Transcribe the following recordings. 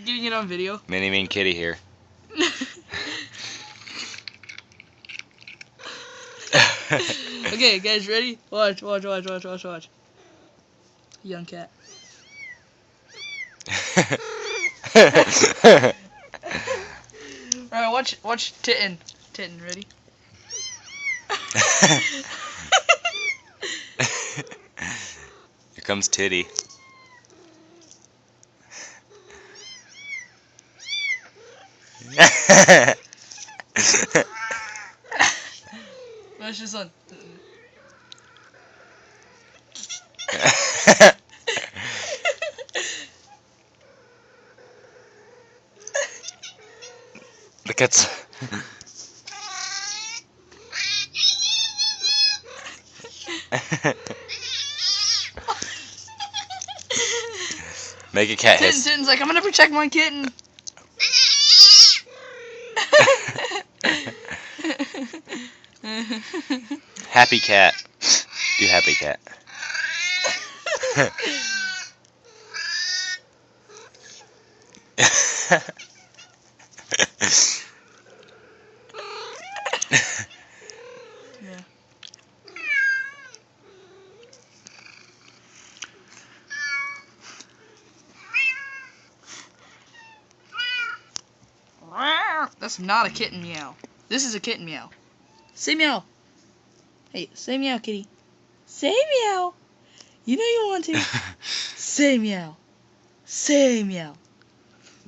Doing it on video. MinIMeankitty here. Okay, guys, ready? Watch. Young cat. Alright, watch Titten. Titten, ready? Here comes Titty. Watch this one. The cat's make a cat hiss. Titten's like, I'm gonna protect my kitten. Happy cat. Do happy cat. Yeah. That's not a kitten meow. This is a kitten meow. Say meow. Hey, say meow, kitty. Say meow. You know you want to. Say meow. Say meow.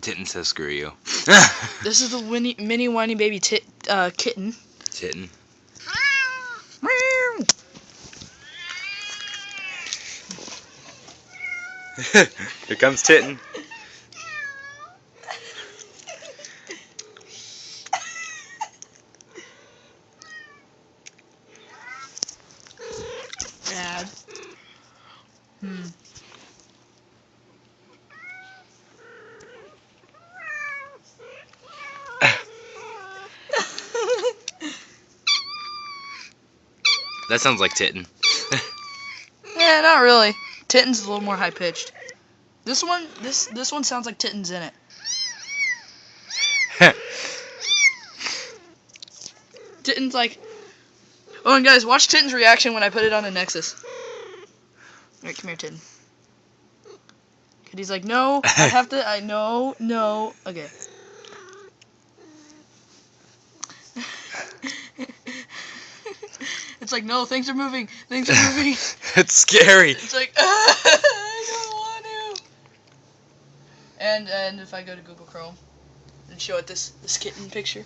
Titten says screw you. This is the mini whiny baby kitten. Titten. Here comes Titten. Bad. That sounds like Titten. Yeah, not really. Titten's a little more high pitched. This one sounds like Titten's in it. Titten's like, oh, and guys, watch Titten's reaction when I put it on a Nexus. Alright, come here, Titten. He's like, no, I have to, no, okay. It's like, no, things are moving. It's scary. It's like, I don't want to. And if I go to Google Chrome and show it this kitten picture.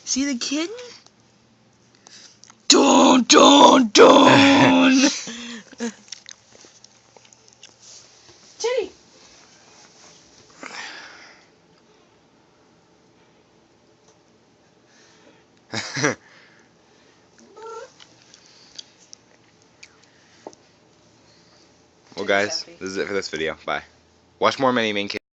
See the kitten? Dun. Titty. Well, guys, this is it for this video. Bye. Watch more MinIMeankitty.